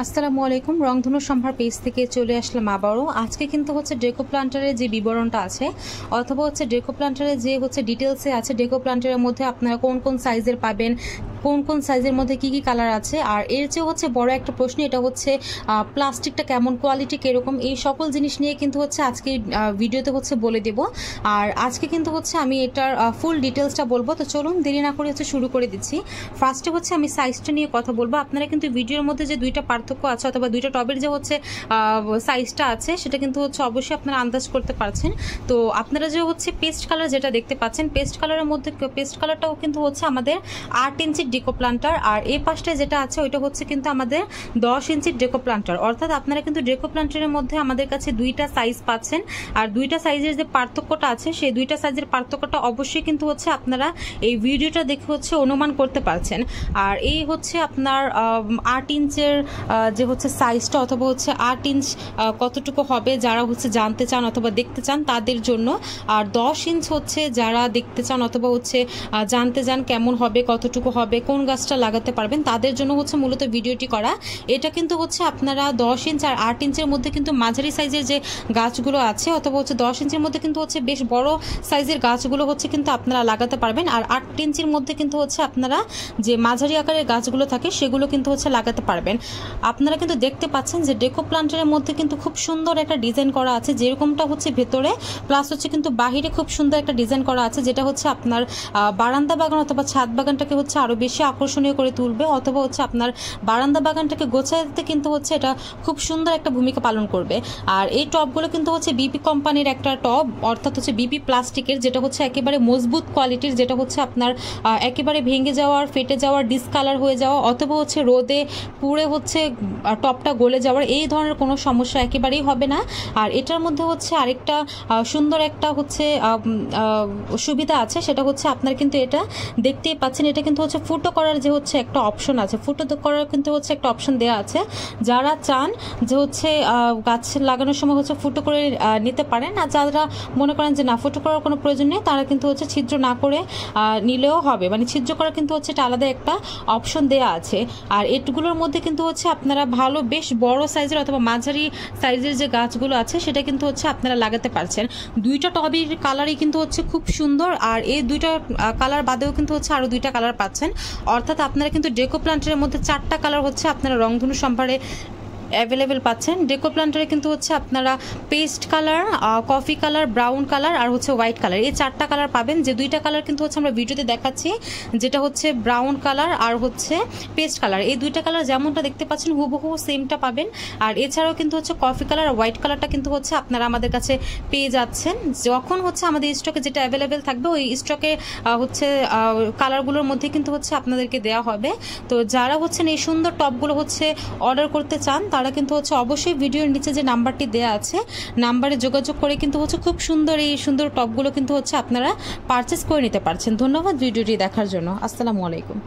আসসালামু আলাইকুম। রংধনু সম্ভার পেজ থেকে চলে আসলাম আবারও। আজকে কিন্তু হচ্ছে ডেকো প্লান্টারের যে বিবরণটা আছে অথবা হচ্ছে ডেকো প্লান্টারের যে হচ্ছে ডিটেলসে আছে, ডেকো প্লান্টারের মধ্যে আপনারা কোন কোন সাইজের পাবেন, কোন কোন সাইজের মধ্যে কি কি কালার আছে, আর এর চেয়ে হচ্ছে বড় একটা প্রশ্ন এটা হচ্ছে প্লাস্টিকটা কেমন, কোয়ালিটি কীরকম, এই সকল জিনিস নিয়ে কিন্তু হচ্ছে আজকে ভিডিওতে হচ্ছে বলে দেব। আর আজকে কিন্তু হচ্ছে আমি এটার ফুল ডিটেলসটা বলবো। তো চলুন দেরি না করে হচ্ছে শুরু করে দিচ্ছি। ফার্স্টে হচ্ছে আমি সাইজটা নিয়ে কথা বলবো। আপনারা কিন্তু ভিডিওর মধ্যে যে দুইটা পার্থক্য আছে অথবা দুইটা টবের যে হচ্ছে সাইজটা আছে সেটা কিন্তু হচ্ছে অবশ্যই আপনারা আন্দাজ করতে পারছেন। তো আপনারা যে হচ্ছে পেস্ট কালার যেটা দেখতে পাচ্ছেন, পেস্ট কালারের মধ্যে পেস্ট কালারটাও কিন্তু হচ্ছে আমাদের 8 ইঞ্চির ডেকো প্লান্টার, আর এই পাশটায় যেটা আছে ওইটা হচ্ছে কিন্তু আমাদের 10 ইঞ্চির ডেকো প্লান্টার। অর্থাৎ আপনারা কিন্তু ডেকো প্লান্টারের মধ্যে আমাদের কাছে দুইটা সাইজ পাচ্ছেন, আর দুইটা সাইজের যে পার্থক্যটা আছে সেই দুইটা সাইজের পার্থক্যটা অবশ্যই কিন্তু হচ্ছে আপনারা এই ভিডিওটা দেখে হচ্ছে অনুমান করতে পারছেন। আর এই হচ্ছে আপনার 8 ইঞ্চের যে হচ্ছে সাইজটা অথবা হচ্ছে 8 ইঞ্চ কতটুকু হবে যারা হচ্ছে জানতে চান অথবা দেখতে চান তাদের জন্য, আর 10 ইঞ্চ হচ্ছে যারা দেখতে চান অথবা হচ্ছে জানতে চান কেমন হবে, কতটুকু হবে, কোন গাছটা লাগাতে পারবেন তাদের জন্য হচ্ছে মূলত ভিডিওটি করা। এটা কিন্তু হচ্ছে আপনারা 10 ইঞ্চ আর 8 ইঞ্চের মধ্যে কিন্তু মাঝারি সাইজের যে গাছগুলো আছে অথবা হচ্ছে 10 ইঞ্চের মধ্যে কিন্তু হচ্ছে বেশ বড় সাইজের গাছগুলো হচ্ছে কিন্তু আপনারা লাগাতে পারবেন, আর 8 ইঞ্চির মধ্যে কিন্তু হচ্ছে আপনারা যে মাঝারি আকারের গাছগুলো থাকে সেগুলো কিন্তু হচ্ছে লাগাতে পারবেন। আপনারা কিন্তু দেখতে পাচ্ছেন যে ডেকো প্লান্টারের মধ্যে কিন্তু খুব সুন্দর একটা ডিজাইন করা আছে, যেরকমটা হচ্ছে ভেতরে প্লাস হচ্ছে কিন্তু বাহিরে খুব সুন্দর একটা ডিজাইন করা আছে, যেটা হচ্ছে আপনার বারান্দা বাগান অথবা ছাদ বাগানটাকে হচ্ছে আরো বেশি আকর্ষণীয় করে তুলবে অথবা হচ্ছে আপনার বারান্দা বাগানটাকে গোছায় দিতে কিন্তু হচ্ছে এটা খুব সুন্দর একটা ভূমিকা পালন করবে। আর এই টবগুলো কিন্তু হচ্ছে বিপি কোম্পানির একটা টব, অর্থাৎ হচ্ছে বিপি প্লাস্টিকের, যেটা হচ্ছে একেবারে মজবুত কোয়ালিটির, যেটা হচ্ছে আপনার একেবারে ভেঙে যাওয়ার, ফেটে যাওয়ার, ডিসকালার হয়ে যাওয়া অথবা হচ্ছে রোদে পুড়ে হচ্ছে টপটা গলে যাওয়ার এই ধরনের কোনো সমস্যা একেবারেই হবে না। আর এটার মধ্যে হচ্ছে আরেকটা সুন্দর একটা হচ্ছে সুবিধা আছে, সেটা হচ্ছে আপনার কিন্তু এটা দেখতেই পাচ্ছেন, এটা কিন্তু হচ্ছে ফুটো করার যে হচ্ছে একটা অপশন আছে, ফুটো করার কিন্তু হচ্ছে একটা অপশন দেওয়া আছে। যারা চান যে হচ্ছে গাছ লাগানোর সময় হচ্ছে ফুটো করে নিতে পারেন, আর যারা মনে করেন যে না ফুটো করার কোনো প্রয়োজন নেই তারা কিন্তু হচ্ছে ছিদ্র না করে নিলেও হবে, মানে ছিদ্র করা কিন্তু হচ্ছে এটা আলাদা একটা অপশন দেওয়া আছে। আর এগুলোর মধ্যে কিন্তু হচ্ছে আপনারা ভালো বেশ বড় সাইজের অথবা মাঝারি সাইজের যে গাছগুলো আছে সেটা কিন্তু হচ্ছে আপনারা লাগাতে পারছেন। দুইটা টবের কালারই কিন্তু হচ্ছে খুব সুন্দর, আর এই দুইটা কালার বাদেও কিন্তু হচ্ছে আরো দুইটা কালার পাচ্ছেন। অর্থাৎ আপনারা কিন্তু ডেকো প্লান্টারের মধ্যে 4টা কালার হচ্ছে আপনারা রংধনু সম্ভারে অ্যাভেলেবেল পাচ্ছেন। ডেকো প্লান্টারে কিন্তু হচ্ছে আপনারা paste colour, coffee colour, brown colour আর হচ্ছে হোয়াইট কালার, এই 4টা কালার পাবেন। যে দুইটা কালার কিন্তু হচ্ছে আমরা ভিডিওতে দেখাচ্ছি, যেটা হচ্ছে ব্রাউন কালার আর হচ্ছে পেস্ট কালার, এই দুইটা কালার যেমনটা দেখতে পাচ্ছেন হুবহু সেমটা পাবেন। আর এছাড়াও কিন্তু হচ্ছে কফি কালার আর হোয়াইট কালারটা কিন্তু হচ্ছে আপনারা আমাদের কাছে পেয়ে যাচ্ছেন। যখন হচ্ছে আমাদের স্টকে যেটা অ্যাভেলেবেল থাকবে ওই স্টকে হচ্ছে কালারগুলোর মধ্যে কিন্তু হচ্ছে আপনাদেরকে দেওয়া হবে। তো যারা হচ্ছেন এই সুন্দর টপগুলো হচ্ছে অর্ডার করতে চান তারা কিন্তু হচ্ছে অবশ্যই ভিডিওর নিচে যে নাম্বারটি দেয়া আছে নাম্বারে যোগাযোগ করে কিন্তু হচ্ছে খুব সুন্দর এই সুন্দর টপগুলো কিন্তু হচ্ছে আপনারা পারচেস করে নিতে পারছেন। ধন্যবাদ ভিডিওটি দেখার জন্য। আসসালামু আলাইকুম।